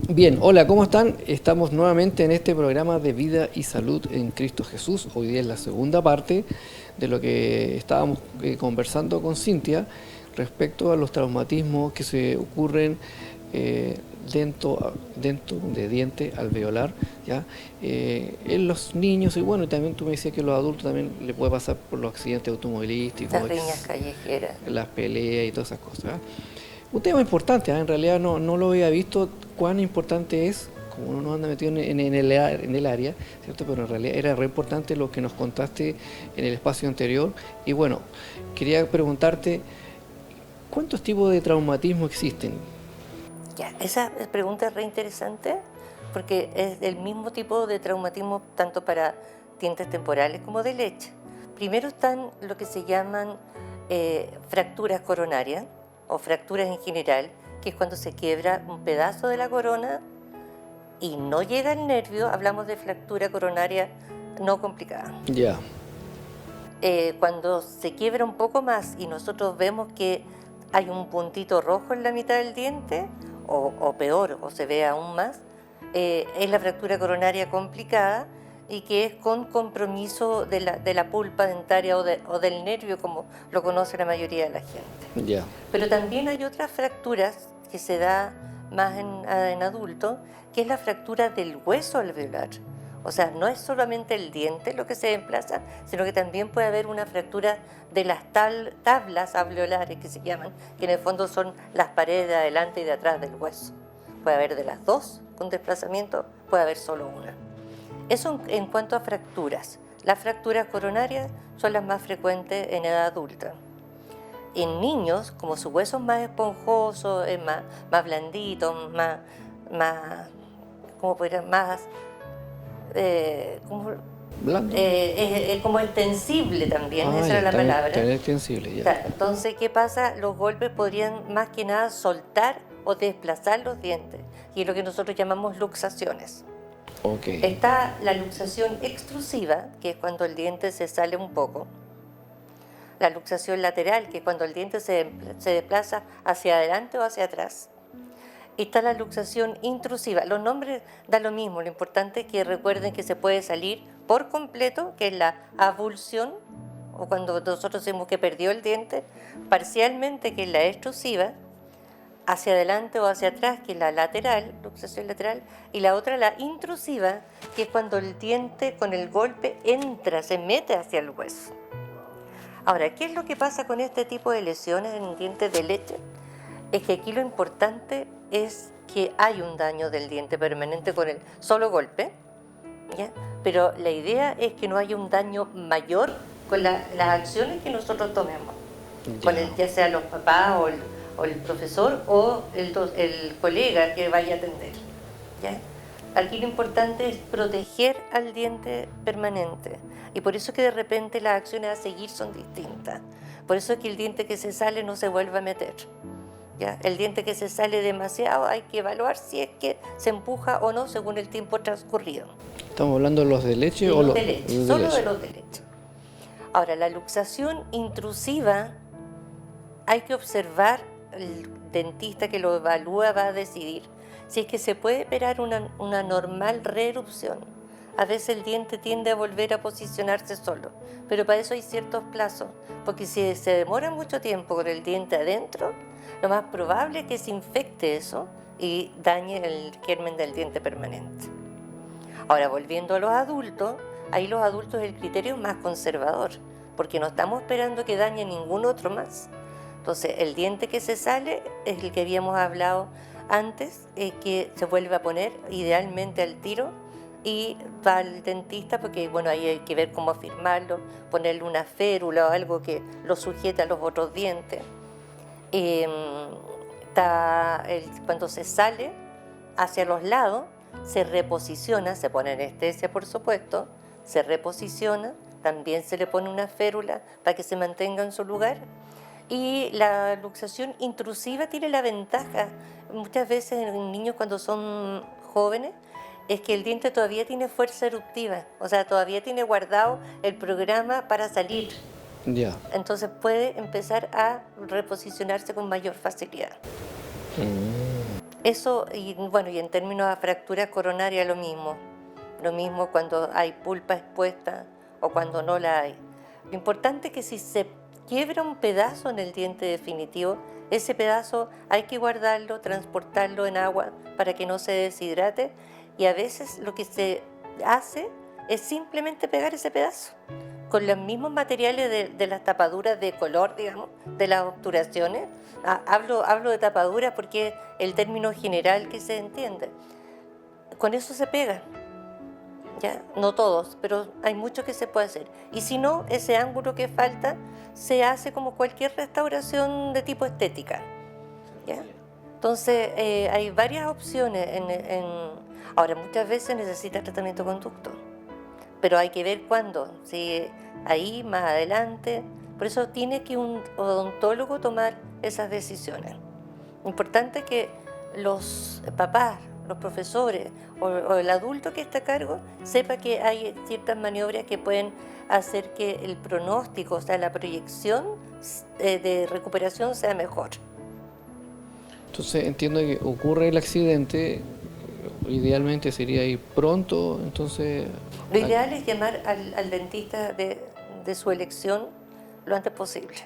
Bien, hola, ¿cómo están? Estamos nuevamente en este programa de Vida y Salud en Cristo Jesús. Hoy día es la segunda parte de lo que estábamos conversando con Cintia respecto a los traumatismos que se ocurren dentro de diente alveolar, ¿ya? En los niños, y bueno, y también tú me decías que los adultos también le puede pasar por los accidentes automovilísticos, Las riñas callejeras. las peleas y todas esas cosas, ¿ah? Un tema importante, ¿eh? En realidad no lo había visto cuán importante es, como uno no anda metido en el área, ¿cierto? Pero en realidad era re importante lo que nos contaste en el espacio anterior. Y bueno, quería preguntarte, ¿cuántos tipos de traumatismo existen? Ya, esa pregunta es re interesante porque es del mismo tipo de traumatismo tanto para dientes temporales como de leche. Primero están lo que se llaman fracturas coronarias o fracturas en general, que es cuando se quiebra un pedazo de la corona y no llega al nervio. Hablamos de fractura coronaria no complicada. Ya. Cuando se quiebra un poco más y nosotros vemos que hay un puntito rojo en la mitad del diente, o peor, o se ve aún más, es la fractura coronaria complicada y que es con compromiso de la pulpa dentaria o del nervio, como lo conoce la mayoría de la gente. Ya. Pero también hay otras fracturas que se da más en adultos, que es la fractura del hueso alveolar. O sea, no es solamente el diente lo que se desplaza, sino que también puede haber una fractura de las tablas alveolares que se llaman, que en el fondo son las paredes de adelante y de atrás del hueso. Puede haber de las dos con desplazamiento, puede haber solo una. Eso en cuanto a fracturas. Las fracturas coronarias son las más frecuentes en edad adulta. En niños, como su hueso es más esponjoso, es más blandito, ¿cómo podría? Más Blando. es como extensible también, esa era la palabra. También extensible, ya. Claro, entonces, ¿qué pasa? Los golpes podrían más que nada soltar o desplazar los dientes, y es lo que nosotros llamamos luxaciones. Okay. Está la luxación extrusiva, que es cuando el diente se sale un poco. La luxación lateral, que es cuando el diente se desplaza hacia adelante o hacia atrás. Y está la luxación intrusiva. Los nombres dan lo mismo, lo importante es que recuerden que se puede salir por completo, que es la avulsión, o cuando nosotros decimos que perdió el diente, parcialmente, que es la extrusiva, hacia adelante o hacia atrás, que es la lateral, luxación lateral, y la otra, la intrusiva, que es cuando el diente con el golpe entra, se mete hacia el hueso. Ahora, ¿qué es lo que pasa con este tipo de lesiones en dientes de leche? Es que aquí lo importante es que hay un daño del diente permanente con el solo golpe, ¿ya? Pero la idea es que no haya un daño mayor con las acciones que nosotros tomemos, ya sea los papás o el profesor o el colega que vaya a atender, ¿ya? Aquí lo importante es proteger al diente permanente, y por eso que de repente las acciones a seguir son distintas. Por eso es que el diente que se sale no se vuelve a meter, ¿ya? El diente que se sale demasiado hay que evaluar si es que se empuja o no según el tiempo transcurrido. ¿Estamos hablando de los de leche o los de leche? Solo leche? de los de leche. Ahora, la luxación intrusiva hay que observar, el dentista que lo evalúa va a decidir si es que se puede esperar una normal reerupción. A veces el diente tiende a volver a posicionarse solo, pero para eso hay ciertos plazos, porque si se demora mucho tiempo con el diente adentro, lo más probable es que se infecte eso y dañe el germen del diente permanente. Ahora, volviendo a los adultos, ahí los adultos el criterio es más conservador, porque no estamos esperando que dañe ningún otro más. Entonces, el diente que se sale es el que habíamos hablado antes, que se vuelve a poner idealmente al tiro y va al dentista, porque bueno, ahí hay que ver cómo afirmarlo, ponerle una férula o algo que lo sujete a los otros dientes. Cuando se sale hacia los lados, se reposiciona, se pone anestesia por supuesto, se reposiciona, también se le pone una férula para que se mantenga en su lugar. Y la luxación intrusiva tiene la ventaja, muchas veces en niños cuando son jóvenes, es que el diente todavía tiene fuerza eruptiva, o sea, todavía tiene guardado el programa para salir. Ya. Entonces puede empezar a reposicionarse con mayor facilidad. Eso, y bueno, y en términos de fracturas coronarias lo mismo cuando hay pulpa expuesta o cuando no la hay. Lo importante es que si se quiebra un pedazo en el diente definitivo, ese pedazo hay que guardarlo, transportarlo en agua para que no se deshidrate, y a veces lo que se hace es simplemente pegar ese pedazo con los mismos materiales de las tapaduras de color, digamos, de las obturaciones. Hablo de tapaduras porque es el término general que se entiende. Con eso se pega, ¿ya? No todos, pero hay mucho que se puede hacer. Y si no, ese ángulo que falta se hace como cualquier restauración de tipo estética, ¿ya? Entonces, hay varias opciones. Ahora, muchas veces necesita tratamiento conducto, pero hay que ver cuándo, si ahí, más adelante. Por eso tiene que un odontólogo tomar esas decisiones. Lo importante es que los papás, los profesores o el adulto que está a cargo sepa que hay ciertas maniobras que pueden hacer que el pronóstico, o sea, la proyección de recuperación sea mejor. Entonces entiendo que ocurre el accidente, idealmente sería ir pronto, entonces... Lo ideal es llamar al dentista de su elección lo antes posible.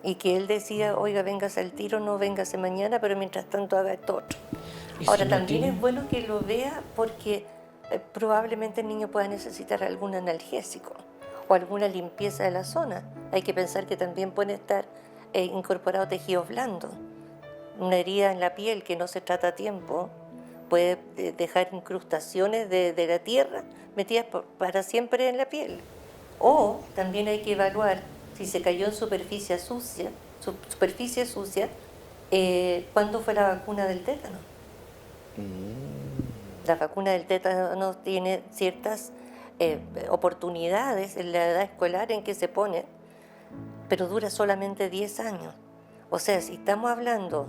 Y que él decida, oiga, véngase al tiro, no véngase mañana, pero mientras tanto haga esto otro. Ahora, también es bueno que lo vea porque probablemente el niño pueda necesitar algún analgésico o alguna limpieza de la zona. Hay que pensar que también pueden estar incorporados tejidos blandos. Una herida en la piel que no se trata a tiempo puede dejar incrustaciones de la tierra metidas para siempre en la piel. O también hay que evaluar si se cayó en superficie sucia, ¿cuándo fue la vacuna del tétano? La vacuna del tétano tiene ciertas oportunidades en la edad escolar en que se pone, pero dura solamente 10 años. O sea, si estamos hablando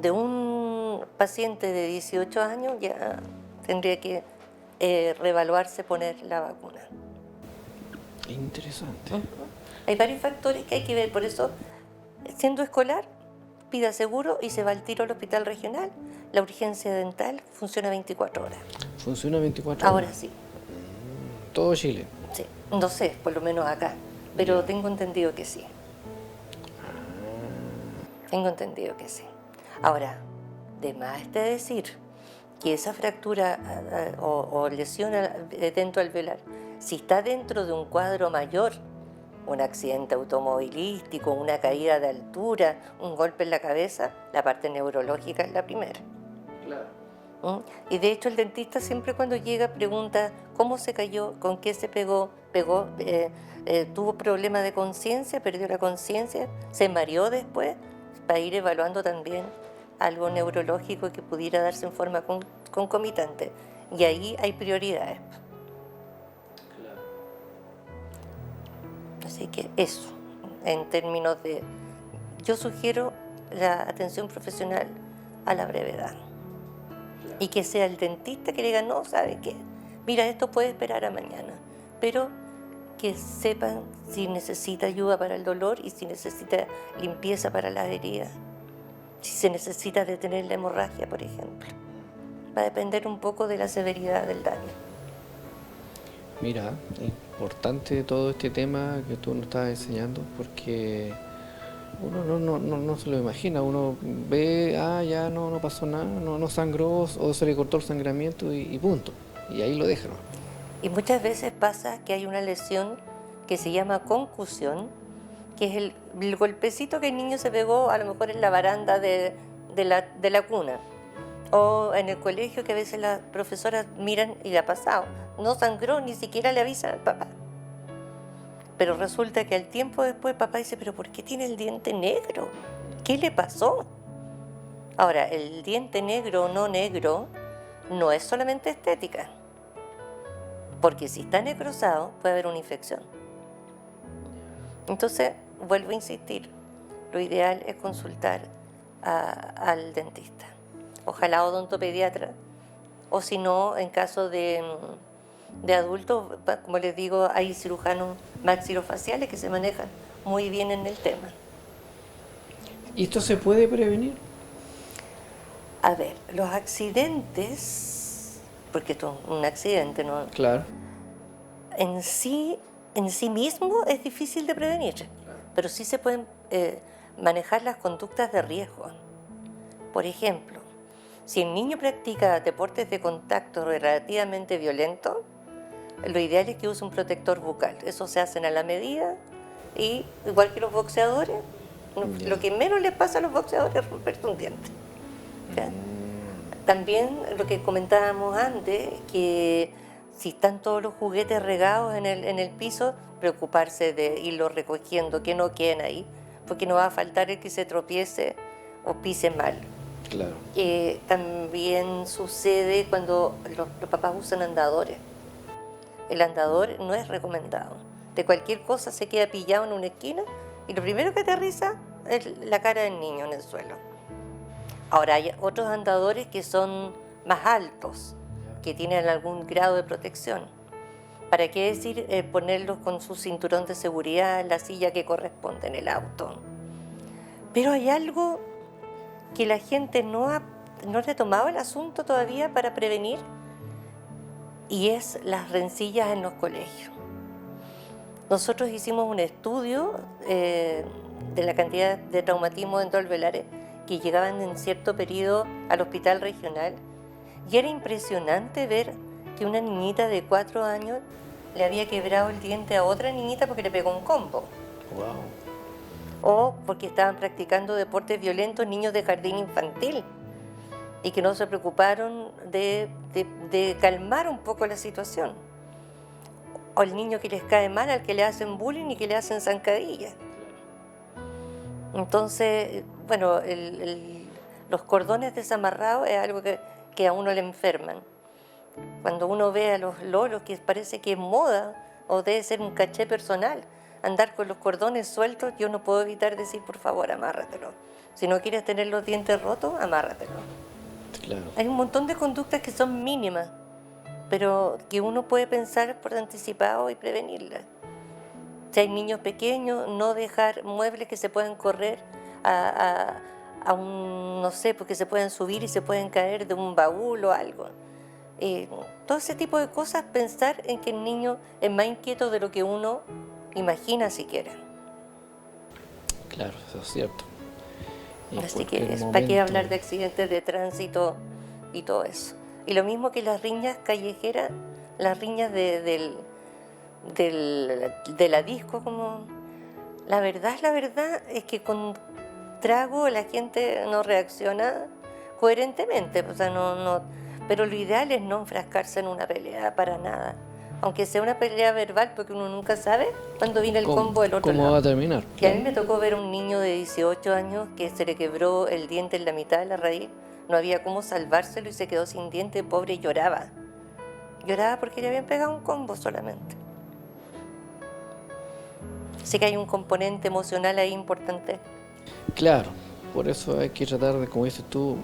de un paciente de 18 años, ya tendría que reevaluarse poner la vacuna. Interesante. Hay varios factores que hay que ver, por eso, siendo escolar, pida seguro y se va al tiro al hospital regional. La urgencia dental funciona 24 horas. ¿Funciona 24 horas? Ahora sí. ¿Todo Chile? Sí, no sé, por lo menos acá, pero tengo entendido que sí. Tengo entendido que sí. Ahora, de más está decir que esa fractura o lesión dentro alveolar, si está dentro de un cuadro mayor, un accidente automovilístico, una caída de altura, un golpe en la cabeza, la parte neurológica es la primera. Claro. Y de hecho el dentista siempre cuando llega pregunta cómo se cayó, con qué se pegó, tuvo problemas de conciencia, perdió la conciencia, se mareó después, para ir evaluando también algo neurológico que pudiera darse en forma concomitante. Y ahí hay prioridades. Claro. Así que eso, en términos de... Yo sugiero la atención profesional a la brevedad. Y que sea el dentista que le diga, no, ¿sabe qué? Mira, esto puede esperar a mañana. Pero que sepan si necesita ayuda para el dolor y si necesita limpieza para las heridas. Si se necesita detener la hemorragia, por ejemplo. Va a depender un poco de la severidad del daño. Mira, es importante todo este tema que tú nos estás enseñando porque uno no se lo imagina, uno ve, ya no pasó nada, no sangró o se le cortó el sangramiento y punto, y ahí lo dejan. Y muchas veces pasa que hay una lesión que se llama concusión, que es el golpecito que el niño se pegó a lo mejor en la baranda de la cuna. O en el colegio que a veces las profesoras miran y le ha pasado. No sangró, ni siquiera le avisan al papá. Pero resulta que al tiempo después el papá dice, ¿pero por qué tiene el diente negro? ¿Qué le pasó? Ahora, el diente negro o no negro no es solamente estética. Porque si está necrosado puede haber una infección. Entonces, vuelvo a insistir, lo ideal es consultar al dentista. Ojalá odontopediatra, o si no, en caso de adultos, como les digo, hay cirujanos maxilofaciales que se manejan muy bien en el tema. ¿Y esto se puede prevenir? A ver, los accidentes, porque esto es un accidente, ¿no? Claro. En sí mismo es difícil de prevenir, pero sí se pueden manejar las conductas de riesgo. Por ejemplo, si el niño practica deportes de contacto relativamente violentos, lo ideal es que use un protector bucal. Eso se hace a la medida y, igual que los boxeadores, lo que menos les pasa a los boxeadores es romperse un diente. ¿Ya? También lo que comentábamos antes, que si están todos los juguetes regados en el piso, preocuparse de irlos recogiendo, que no queden ahí, porque no va a faltar el que se tropiece o pise mal. Claro. También sucede cuando los papás usan andadores. El andador no es recomendado. De cualquier cosa se queda pillado en una esquina y lo primero que aterriza es la cara del niño en el suelo. Ahora hay otros andadores que son más altos, que tienen algún grado de protección. ¿Para qué decir ponerlos con su cinturón de seguridad en la silla que corresponde en el auto? Pero hay algo que la gente no ha retomado el asunto todavía para prevenir, y es las rencillas en los colegios. Nosotros hicimos un estudio de la cantidad de traumatismos dentro del velares que llegaban en cierto periodo al hospital regional, y era impresionante ver que una niñita de 4 años le había quebrado el diente a otra niñita porque le pegó un combo. Wow. O porque estaban practicando deportes violentos niños de jardín infantil y que no se preocuparon de calmar un poco la situación. O el niño que les cae mal, al que le hacen bullying y que le hacen zancadillas. Entonces, bueno, los cordones desamarrados es algo que a uno le enferman. Cuando uno ve a los lolos, que parece que es moda o debe ser un caché personal, andar con los cordones sueltos, yo no puedo evitar decir, por favor, amárratelo. Si no quieres tener los dientes rotos, amárratelo. Claro. Hay un montón de conductas que son mínimas, pero que uno puede pensar por anticipado y prevenirlas. Si hay niños pequeños, no dejar muebles que se puedan correr a un, no sé, porque se pueden subir y se pueden caer de un baúl o algo. Todo ese tipo de cosas, pensar en que el niño es más inquieto de lo que uno imagina siquiera. Claro, eso es cierto. Y Así porque que, el ¿para qué momento- hablar de accidentes de tránsito y todo eso? Y lo mismo que las riñas callejeras, las riñas de la disco, como... La verdad es que con trago la gente no reacciona coherentemente, o sea, pero lo ideal es no enfrascarse en una pelea para nada, aunque sea una pelea verbal, porque uno nunca sabe cuándo viene el combo del otro ¿Cómo lado. va a terminar? Y a mí me tocó ver a un niño de 18 años que se le quebró el diente en la mitad de la raíz, no había cómo salvárselo y se quedó sin diente, pobre, y lloraba. Lloraba porque le habían pegado un combo solamente. Así que hay un componente emocional ahí importante. Claro, por eso hay que tratar de, como dices tú,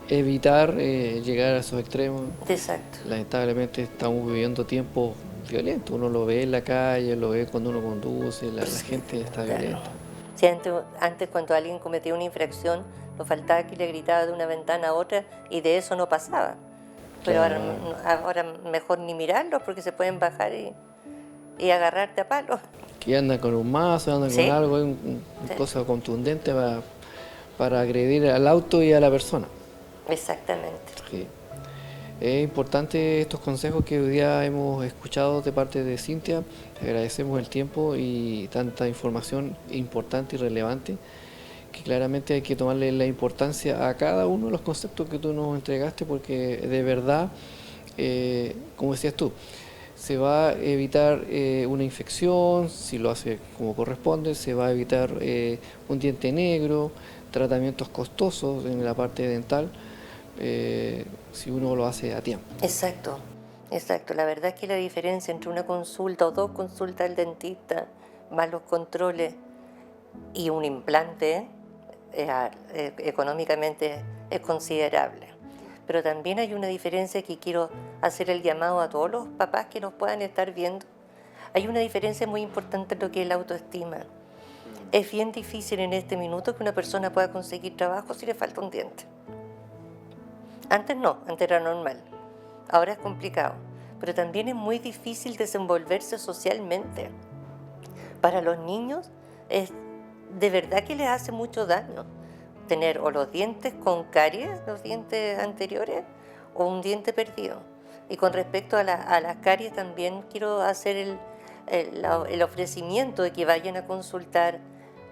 evitar llegar a esos extremos. Exacto. Lamentablemente estamos viviendo tiempos violentos. Uno lo ve en la calle, lo ve cuando uno conduce, la gente está Claro. violenta. Si antes cuando alguien cometía una infracción, nos faltaba que le gritaba de una ventana a otra y de eso no pasaba. Pero ahora mejor ni mirarlos porque se pueden bajar y agarrarte a palos. Que andan con un mazo, andan Sí. con algo, una Sí. cosa contundente para agredir al auto y a la persona. Exactamente. Sí. Es importante estos consejos que hoy día hemos escuchado de parte de Cintia. Agradecemos el tiempo y tanta información importante y relevante, que claramente hay que tomarle la importancia a cada uno de los conceptos que tú nos entregaste, porque de verdad, como decías tú, se va a evitar una infección, si lo hace como corresponde, se va a evitar un diente negro, tratamientos costosos en la parte dental, si uno lo hace a tiempo. Exacto, exacto. La verdad es que la diferencia entre una consulta o 2 consultas al dentista, más los controles y un implante, económicamente es considerable. Pero también hay una diferencia que quiero hacer el llamado a todos los papás que nos puedan estar viendo. Hay una diferencia muy importante en lo que es la autoestima. Es bien difícil en este minuto que una persona pueda conseguir trabajo si le falta un diente. Antes no, antes era normal. Ahora es complicado. Pero también es muy difícil desenvolverse socialmente. Para los niños es de verdad que les hace mucho daño tener o los dientes con caries, los dientes anteriores, o un diente perdido. Y con respecto a las caries también quiero hacer el ofrecimiento de que vayan a consultar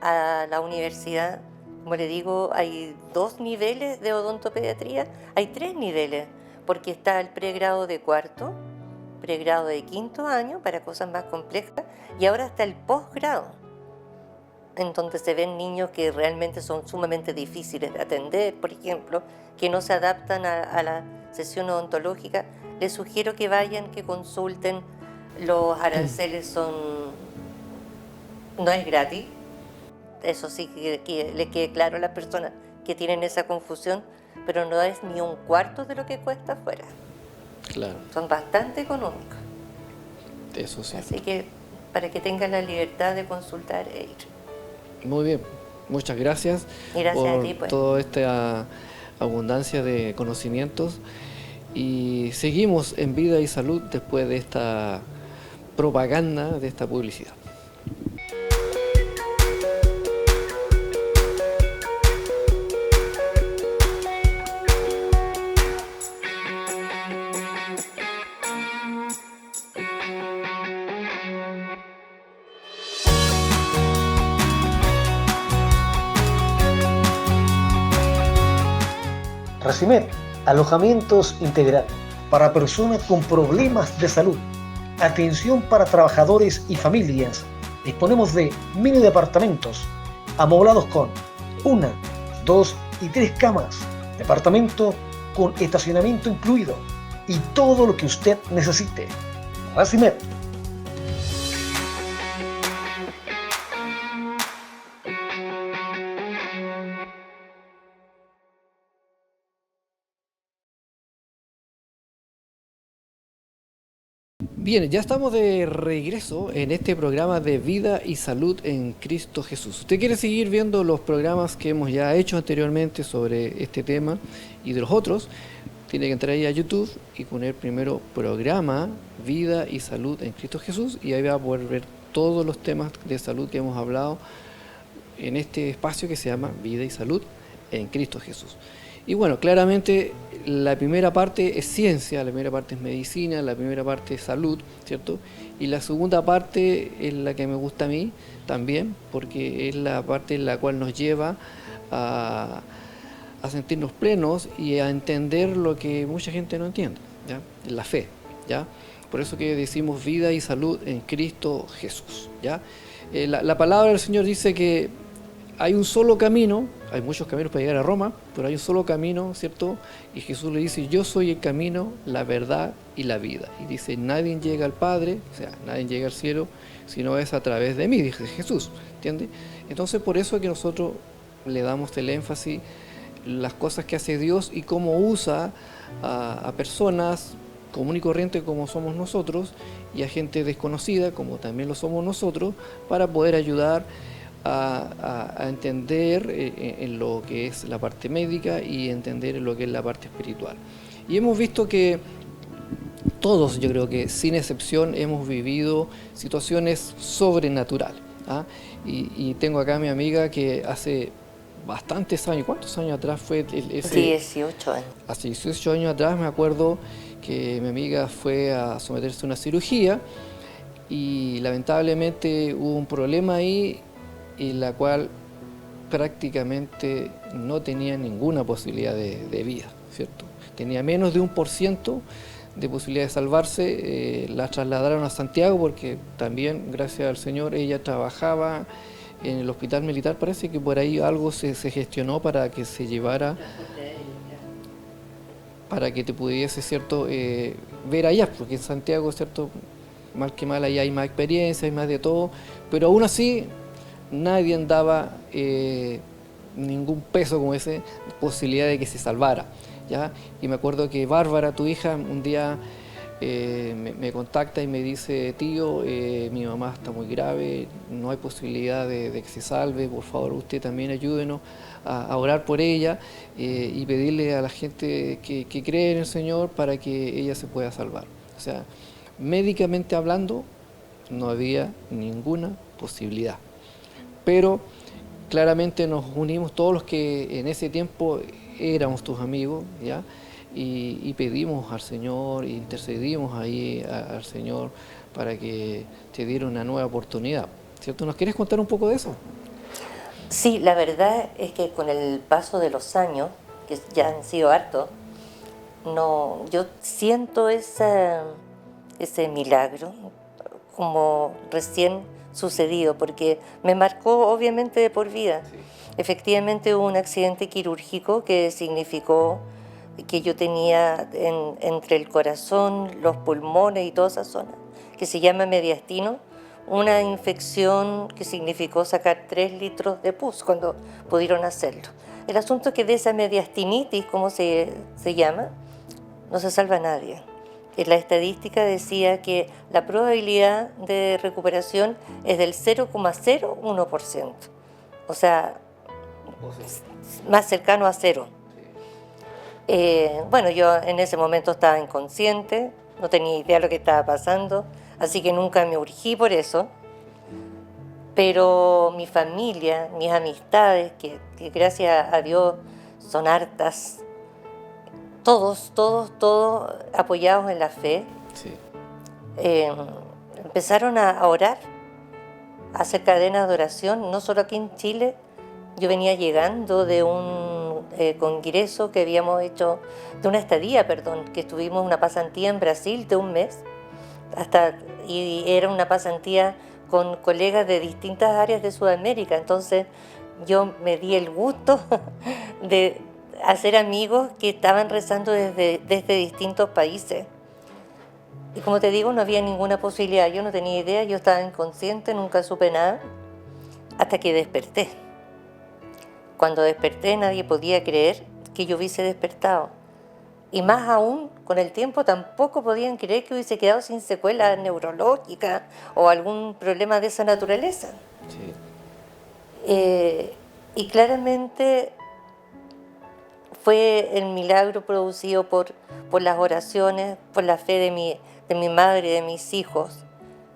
a la universidad. Como le digo, hay 2 niveles de odontopediatría, hay 3 niveles, porque está el pregrado de 4º, pregrado de 5º año para cosas más complejas, y ahora está el posgrado, en donde se ven niños que realmente son sumamente difíciles de atender, por ejemplo, que no se adaptan a la sesión odontológica. Les sugiero que vayan, que consulten. Los aranceles no es gratis. Eso sí que le quede claro a las personas que tienen esa confusión, pero no es ni un cuarto de lo que cuesta afuera. Claro. Son bastante económicos. Eso sí. Así que para que tengan la libertad de consultar e ir. Muy bien, muchas gracias, Gracias por a ti, pues. toda esta abundancia de conocimientos, y seguimos en Vida y Salud después de esta propaganda, de esta publicidad. Recimet, alojamientos integral para personas con problemas de salud, atención para trabajadores y familias. Disponemos de mini departamentos amoblados con 1, 2 y 3 camas, departamento con estacionamiento incluido y todo lo que usted necesite. Recimet. Bien, ya estamos de regreso en este programa de Vida y Salud en Cristo Jesús. ¿Usted quiere seguir viendo los programas que hemos ya hecho anteriormente sobre este tema y de los otros? Tiene que entrar ahí a YouTube y poner primero programa Vida y Salud en Cristo Jesús, y ahí va a poder ver todos los temas de salud que hemos hablado en este espacio que se llama Vida y Salud en Cristo Jesús. Y bueno, claramente la primera parte es ciencia, la primera parte es medicina, la primera parte es salud, ¿cierto? Y la segunda parte es la que me gusta a mí también, porque es la parte en la cual nos lleva a sentirnos plenos y a entender lo que mucha gente no entiende, ¿ya? La fe, ¿ya? Por eso que decimos vida y salud en Cristo Jesús, ¿ya? La palabra del Señor dice que hay un solo camino, hay muchos caminos para llegar a Roma, pero hay un solo camino, ¿cierto? Y Jesús le dice, yo soy el camino, la verdad y la vida. Y dice, nadie llega al Padre, o sea, nadie llega al cielo, sino es a través de mí, dice Jesús, ¿entiendes? Entonces por eso es que nosotros le damos el énfasis, las cosas que hace Dios y cómo usa a personas común y corriente como somos nosotros, y a gente desconocida como también lo somos nosotros, para poder ayudar a entender en lo que es la parte médica y entender en lo que es la parte espiritual. Y hemos visto que todos, yo creo que sin excepción, hemos vivido situaciones sobrenaturales, ¿ah? Y tengo acá a mi amiga que hace bastantes años, ¿cuántos años atrás fue ese? 18 años. Hace 18 años atrás me acuerdo que mi amiga fue a someterse a una cirugía y lamentablemente hubo un problema ahí, en la cual prácticamente no tenía ninguna posibilidad de vida, ¿cierto? Tenía menos de 1% de posibilidad de salvarse. La trasladaron a Santiago porque también, gracias al Señor, ella trabajaba en el hospital militar. Parece que por ahí algo se gestionó para que se llevara, para que te pudiese, ¿cierto?, ver allá, porque en Santiago, ¿cierto?, mal que mal, allá hay más experiencia, hay más de todo, pero aún así nadie daba ningún peso como ese, posibilidad de que se salvara, ¿ya? Y me acuerdo que Bárbara, tu hija, un día me contacta y me dice: tío, mi mamá está muy grave, no hay posibilidad de que se salve, por favor usted también ayúdenos a orar por ella y pedirle a la gente que cree en el Señor para que ella se pueda salvar. O sea, médicamente hablando, no había ninguna posibilidad. Pero claramente nos unimos todos los que en ese tiempo éramos tus amigos, ¿ya? Y pedimos al Señor, intercedimos ahí al Señor para que te diera una nueva oportunidad, ¿cierto? ¿Nos quieres contar un poco de eso? Sí, la verdad es que con el paso de los años, que ya han sido hartos, no, yo siento ese milagro como recién sucedido, porque me marcó obviamente de por vida. Sí. Efectivamente hubo un accidente quirúrgico que significó que yo tenía entre el corazón, los pulmones y toda esa zona, que se llama mediastino, una infección que significó sacar 3 litros de pus cuando pudieron hacerlo. El asunto es que de esa mediastinitis, como se llama, no se salva nadie. La estadística decía que la probabilidad de recuperación es del 0,01%, o sea, más cercano a cero. Bueno, yo en ese momento estaba inconsciente, no tenía idea de lo que estaba pasando, así que nunca me urgí por eso. Pero mi familia, mis amistades, que gracias a Dios son hartas, todos apoyados en la fe, Sí. empezaron a orar, a hacer cadenas de oración, no solo aquí en Chile. Yo venía llegando de un congreso que habíamos hecho, de una estadía, perdón, que estuvimos una pasantía en Brasil de un mes, y era una pasantía con colegas de distintas áreas de Sudamérica. Entonces yo me di el gusto de hacer amigos que estaban rezando desde distintos países. Y como te digo, no había ninguna posibilidad, yo no tenía idea, yo estaba inconsciente, nunca supe nada, hasta que desperté. Cuando desperté nadie podía creer que yo hubiese despertado. Y más aún, con el tiempo tampoco podían creer que hubiese quedado sin secuelas neurológicas o algún problema de esa naturaleza. Sí. Y claramente fue el milagro producido por las oraciones, por la fe de mi madre y de mis hijos,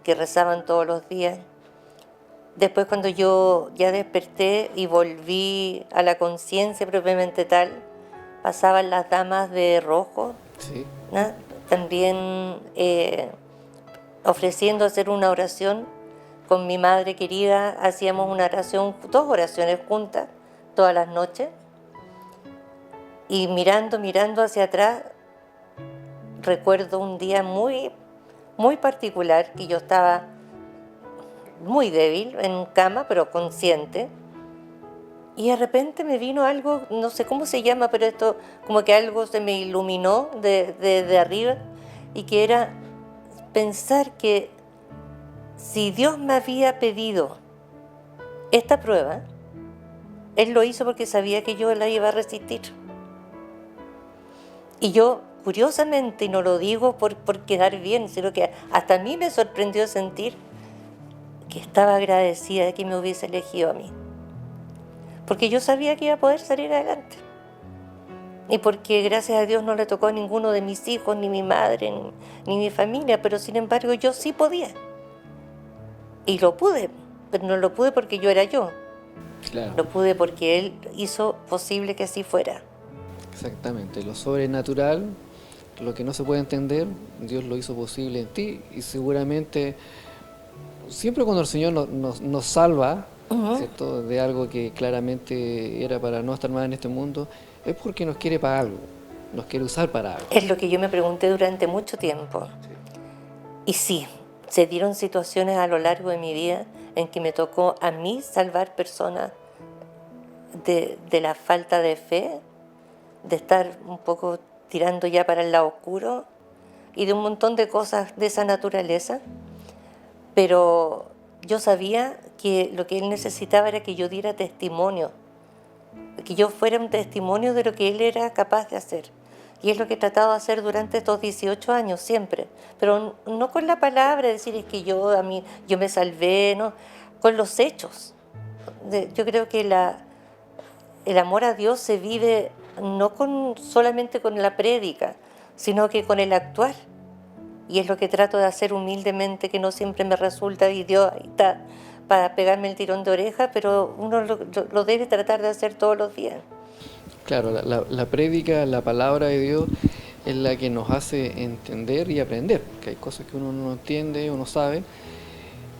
que rezaban todos los días. Después, cuando yo ya desperté y volví a la conciencia propiamente tal, pasaban las damas de rojo, Sí. ¿no? También ofreciendo hacer una oración con mi madre querida. Hacíamos una oración, 2 oraciones juntas, todas las noches. Y mirando hacia atrás, recuerdo un día muy, muy particular, que yo estaba muy débil en cama, pero consciente. Y de repente me vino algo, no sé cómo se llama, pero esto, como que algo se me iluminó de arriba, y que era pensar que si Dios me había pedido esta prueba, Él lo hizo porque sabía que yo la iba a resistir. Y yo, curiosamente, y no lo digo por quedar bien, sino que hasta a mí me sorprendió sentir que estaba agradecida de que me hubiese elegido a mí. Porque yo sabía que iba a poder salir adelante. Y porque gracias a Dios no le tocó a ninguno de mis hijos, ni mi madre, ni mi familia, pero sin embargo yo sí podía. Y lo pude, pero no lo pude porque yo era yo. Claro. Lo pude porque Él hizo posible que así fuera. Exactamente. Lo sobrenatural, lo que no se puede entender, Dios lo hizo posible en ti, y seguramente siempre cuando el Señor nos salva, ¿cierto?, de algo que claramente era para no estar más en este mundo, es porque nos quiere para algo, nos quiere usar para algo. Es lo que yo me pregunté durante mucho tiempo. Y sí, se dieron situaciones a lo largo de mi vida en que me tocó a mí salvar personas de la falta de fe, de estar un poco tirando ya para el lado oscuro, y de un montón de cosas de esa naturaleza. Pero yo sabía que lo que Él necesitaba era que yo diera testimonio, que yo fuera un testimonio de lo que Él era capaz de hacer. Y es lo que he tratado de hacer durante estos 18 años, siempre. Pero no con la palabra, decir es que yo me salvé, no, con los hechos. Yo creo que el amor a Dios se vive no solamente con la prédica, sino que con el actuar. Y es lo que trato de hacer humildemente, que no siempre me resulta, y Dios ahí está para pegarme el tirón de oreja, pero uno lo debe tratar de hacer todos los días. Claro, la prédica, la palabra de Dios es la que nos hace entender y aprender, que hay cosas que uno no entiende o no sabe.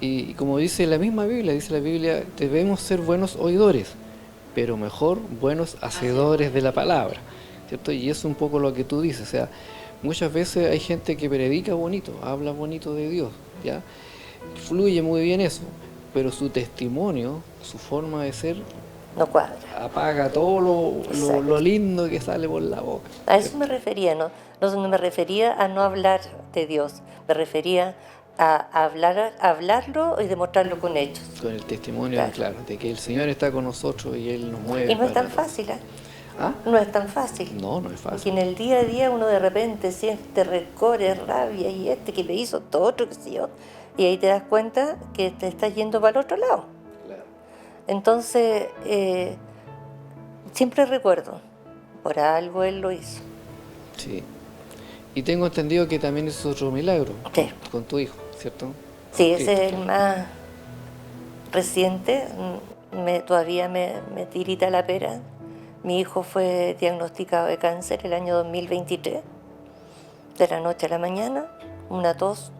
Y como dice la misma Biblia, debemos ser buenos oidores, pero mejor buenos hacedores de la palabra, ¿cierto? Y eso es un poco lo que tú dices, o sea, muchas veces hay gente que predica bonito, habla bonito de Dios, ¿ya? Fluye muy bien eso, pero su testimonio, su forma de ser, no cuadra. Apaga todo lo lindo que sale por la boca. A eso me refería, ¿no? No me refería a no hablar de Dios, me refería a hablarlo y demostrarlo con hechos. Con el testimonio, claro, de que el Señor está con nosotros y Él nos mueve. Y no es tan fácil, ¿eh? ¿Ah? No es tan fácil. No es fácil. Porque en el día a día uno de repente siente rencores, rabia, y que me hizo todo otro, qué sé yo. Y ahí te das cuenta que te estás yendo para el otro lado. Claro. Entonces, siempre recuerdo, por algo Él lo hizo. Sí. Y tengo entendido que también es otro milagro. Sí. Con tu hijo, ¿cierto? Sí, ese es el más reciente. Todavía me tirita la pera. Mi hijo fue diagnosticado de cáncer el año 2023, de la noche a la mañana, una tos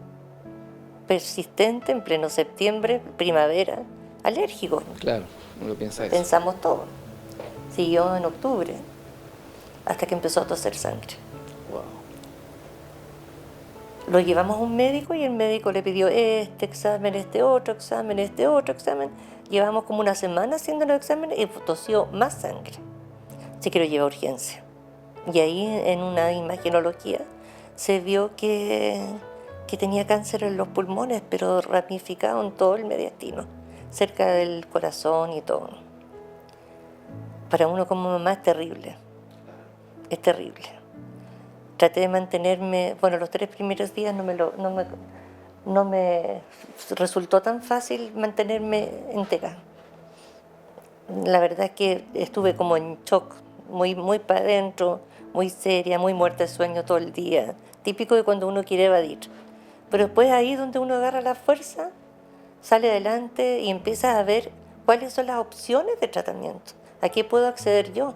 persistente en pleno septiembre, primavera, alérgico. Claro, uno piensa eso. Pensamos todo. Siguió en octubre, hasta que empezó a toser sangre. Wow. Lo llevamos a un médico y el médico le pidió este examen, este otro examen, este otro examen. Llevamos como una semana haciendo los exámenes y tosió más sangre. Así que lo lleva a urgencia. Y ahí en una imagenología se vio que tenía cáncer en los pulmones, pero ramificado en todo el mediastino, cerca del corazón y todo. Para uno como mamá es terrible. Es terrible. Traté de mantenerme, bueno, los 3 primeros días no me resultó tan fácil mantenerme entera. La verdad es que estuve como en shock, muy para adentro, muy seria, muy muerta de sueño todo el día. Típico de cuando uno quiere evadir. Pero después ahí donde uno agarra la fuerza, sale adelante y empieza a ver cuáles son las opciones de tratamiento. ¿A qué puedo acceder yo?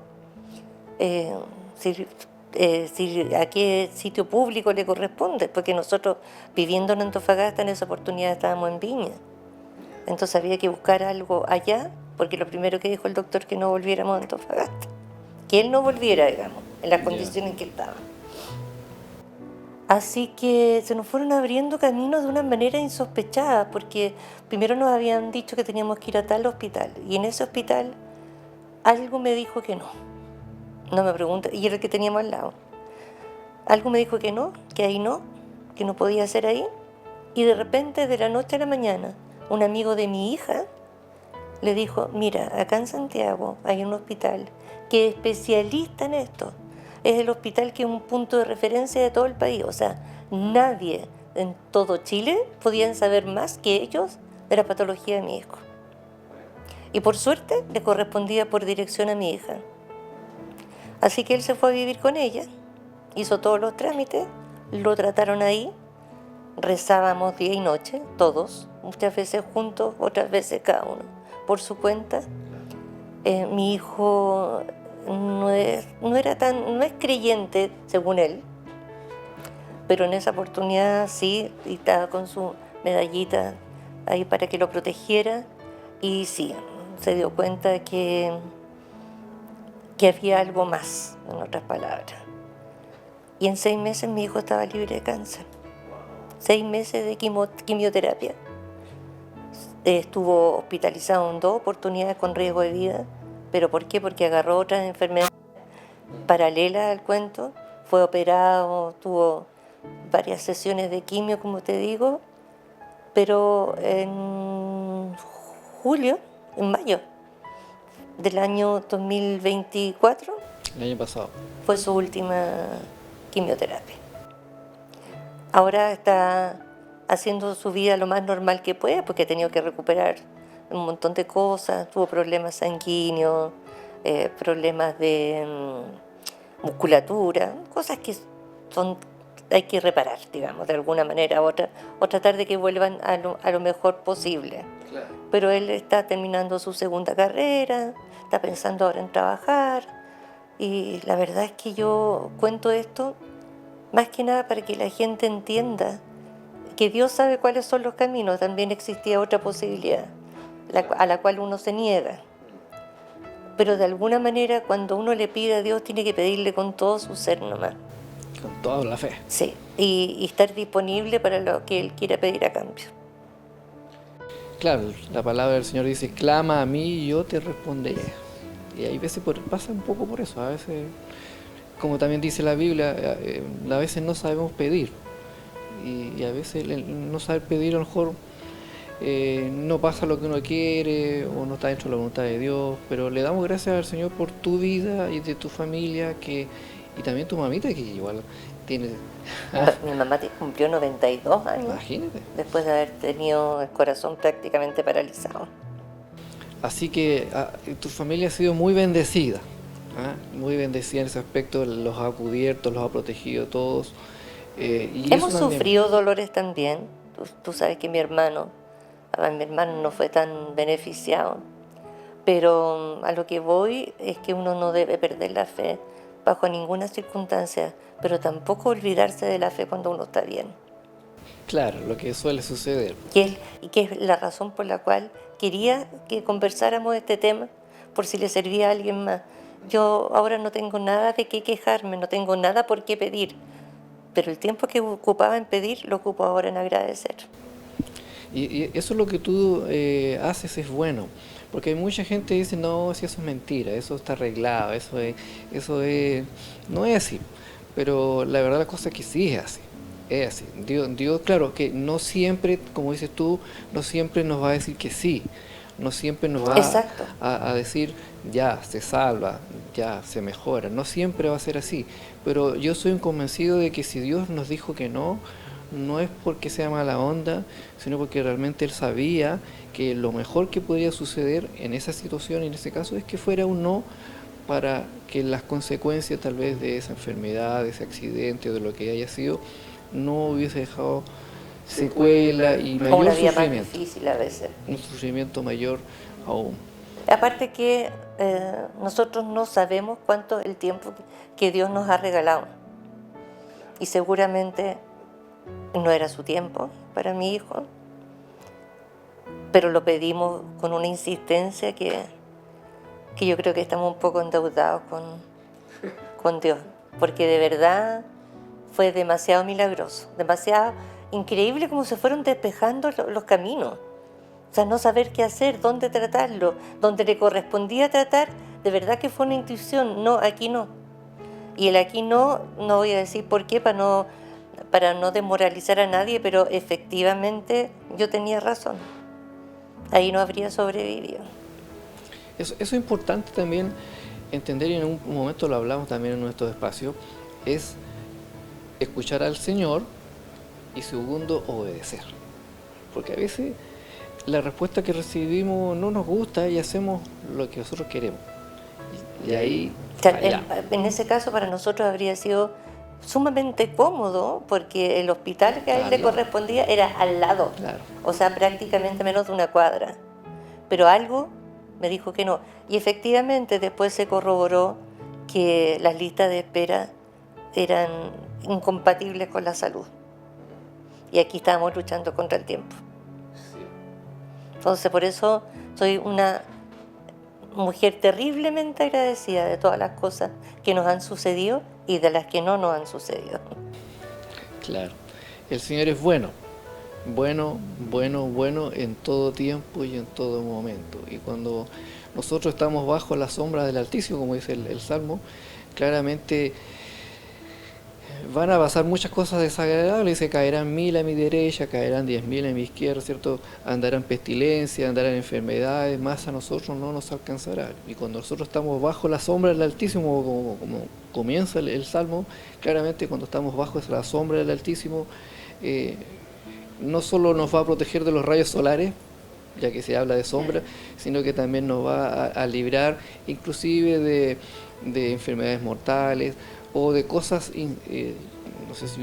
A qué sitio público le corresponde, porque nosotros viviendo en Antofagasta en esa oportunidad estábamos en Viña. Entonces había que buscar algo allá, porque lo primero que dijo el doctor que no volviéramos a Antofagasta, que él no volviera, digamos, en las condiciones en que estaba. Así que se nos fueron abriendo caminos de una manera insospechada, porque primero nos habían dicho que teníamos que ir a tal hospital, y en ese hospital algo me dijo que no. No me pregunta, y era el que teníamos al lado. Algo me dijo que no, que ahí no, que no podía ser ahí. Y de repente, de la noche a la mañana, un amigo de mi hija le dijo, mira, acá en Santiago hay un hospital que es especialista en esto. Es el hospital que es un punto de referencia de todo el país. O sea, nadie en todo Chile podían saber más que ellos de la patología de mi hijo. Y por suerte le correspondía por dirección a mi hija. Así que él se fue a vivir con ella, hizo todos los trámites, lo trataron ahí, rezábamos día y noche, todos, muchas veces juntos, otras veces cada uno, por su cuenta. Mi hijo no es creyente, según él, pero en esa oportunidad sí, y estaba con su medallita ahí para que lo protegiera, y sí, se dio cuenta que había algo más, en otras palabras. Y en 6 meses mi hijo estaba libre de cáncer. 6 meses de quimioterapia. Estuvo hospitalizado en 2 oportunidades con riesgo de vida. ¿Pero por qué? Porque agarró otras enfermedades paralelas al cuento. Fue operado, tuvo varias sesiones de quimio, como te digo. Pero en mayo del año 2024. El año pasado. Fue su última quimioterapia. Ahora está haciendo su vida lo más normal que puede, porque ha tenido que recuperar un montón de cosas, tuvo problemas sanguíneos, problemas de musculatura, cosas que hay que reparar, digamos, de alguna manera u otra, o tratar de que vuelvan a lo mejor posible. Claro. Pero él está terminando su segunda carrera, está pensando ahora en trabajar, y la verdad es que yo cuento esto más que nada para que la gente entienda que Dios sabe cuáles son los caminos. También existía otra posibilidad, a la cual uno se niega. Pero de alguna manera, cuando uno le pide a Dios, tiene que pedirle con todo su ser nomás. Con toda la fe. Sí, y estar disponible para lo que Él quiera pedir a cambio. Claro, la palabra del Señor dice, clama a mí y yo te responderé. Y hay veces pasa un poco por eso, a veces, como también dice la Biblia, a veces no sabemos pedir. Y a veces el no saber pedir a lo mejor no pasa lo que uno quiere o no está dentro de la voluntad de Dios, pero le damos gracias al Señor por tu vida y de tu familia, y también tu mamita, que igual tiene... Mi mamá cumplió 92 años. Imagínate. Después de haber tenido el corazón prácticamente paralizado. Así que tu familia ha sido muy bendecida, muy bendecida en ese aspecto, los ha cubierto, los ha protegido todos. Y hemos sufrido dolores también. Tú sabes que mi hermano no fue tan beneficiado, pero a lo que voy es que uno no debe perder la fe bajo ninguna circunstancia, pero tampoco olvidarse de la fe cuando uno está bien. Claro, lo que suele suceder. Y que es la razón por la cual quería que conversáramos este tema, por si le servía a alguien más. Yo ahora no tengo nada de qué quejarme, no tengo nada por qué pedir, pero el tiempo que ocupaba en pedir lo ocupo ahora en agradecer. Y eso es lo que tú haces, es bueno, porque hay mucha gente que dice, no, si eso es mentira, eso está arreglado, no es así, pero la verdad la cosa es que sí es así. Es así. Dios, claro, que no siempre, como dices tú, no siempre nos va a decir que sí, no siempre nos va a decir ya, se salva, ya, se mejora, no siempre va a ser así, pero yo soy un convencido de que si Dios nos dijo que no, no es porque sea mala onda, sino porque realmente Él sabía que lo mejor que podría suceder en esa situación, en ese caso, es que fuera un no, para que las consecuencias tal vez de esa enfermedad, de ese accidente o de lo que haya sido, no hubiese dejado secuela y mayor una vida sufrimiento. Más difícil a veces. Un sufrimiento mayor aún. Aparte que nosotros no sabemos cuánto es el tiempo que Dios nos ha regalado. Y seguramente no era su tiempo para mi hijo, pero lo pedimos con una insistencia que yo creo que estamos un poco endeudados con Dios, porque de verdad fue demasiado milagroso, demasiado increíble como se fueron despejando los caminos. O sea, no saber qué hacer, dónde tratarlo, dónde le correspondía tratar, de verdad que fue una intuición, no, aquí no. Y el aquí no voy a decir por qué, para no desmoralizar a nadie, pero efectivamente yo tenía razón. Ahí no habría sobrevivido. Eso es importante también entender, y en un momento lo hablamos también en nuestro espacio, es escuchar al Señor y segundo, obedecer. Porque a veces la respuesta que recibimos no nos gusta y hacemos lo que nosotros queremos. Y ahí en ese caso para nosotros habría sido sumamente cómodo, porque el hospital que a él le correspondía era al lado, o sea, prácticamente menos de una cuadra. Pero algo me dijo que no. Y efectivamente después se corroboró que las listas de espera eran incompatibles con la salud. Y aquí estábamos luchando contra el tiempo. Entonces, por eso soy una mujer terriblemente agradecida de todas las cosas que nos han sucedido y de las que no nos han sucedido. Claro. El Señor es bueno. Bueno en todo tiempo y en todo momento. Y cuando nosotros estamos bajo la sombra del Altísimo, como dice el Salmo, claramente van a pasar muchas cosas desagradables. Dice, caerán 1000 a mi derecha, caerán 10.000 a mi izquierda, ¿cierto? Andarán pestilencia, andarán enfermedades, más a nosotros no nos alcanzará. Y cuando nosotros estamos bajo la sombra del Altísimo, como comienza el Salmo, claramente cuando estamos bajo la sombra del Altísimo, no solo nos va a proteger de los rayos solares, ya que se habla de sombra, sino que también nos va a librar inclusive de enfermedades mortales o de cosas, no sé si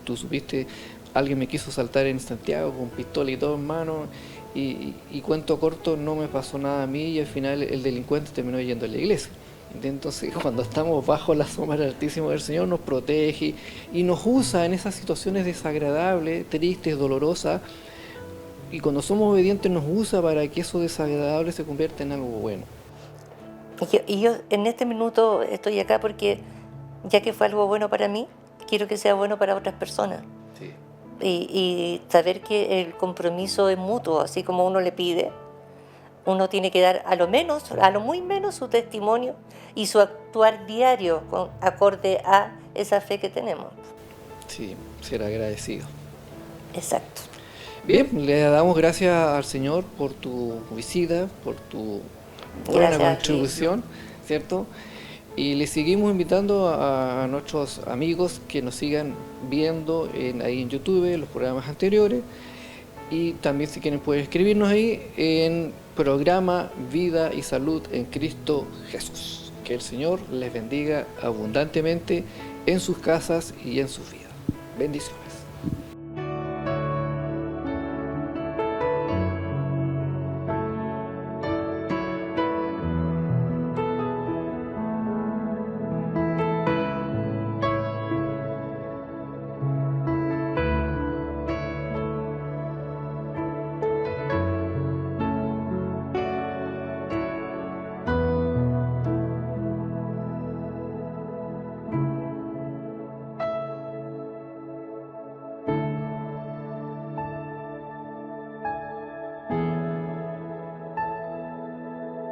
tú supiste, alguien me quiso saltar en Santiago con pistola y todo en mano, y cuento corto, no me pasó nada a mí y al final el delincuente terminó yendo a la iglesia. Entonces, cuando estamos bajo la sombra del Altísimo, del Señor nos protege y nos usa en esas situaciones desagradables, tristes, dolorosas, y cuando somos obedientes nos usa para que eso desagradable se convierta en algo bueno. Y yo en este minuto estoy acá porque, ya que fue algo bueno para mí, quiero que sea bueno para otras personas. Sí. Y saber que el compromiso es mutuo, así como uno le pide, uno tiene que dar a lo muy menos su testimonio y su actuar diario acorde a esa fe que tenemos. Sí, ser agradecido. Exacto. Bien, le damos gracias al Señor por tu visita, por tu buena contribución, ¿cierto? Y le seguimos invitando a nuestros amigos que nos sigan viendo ahí en YouTube, los programas anteriores. Y también si quieren pueden escribirnos ahí en programa Vida y Salud en Cristo Jesús. Que el Señor les bendiga abundantemente en sus casas y en sus vidas. Bendiciones.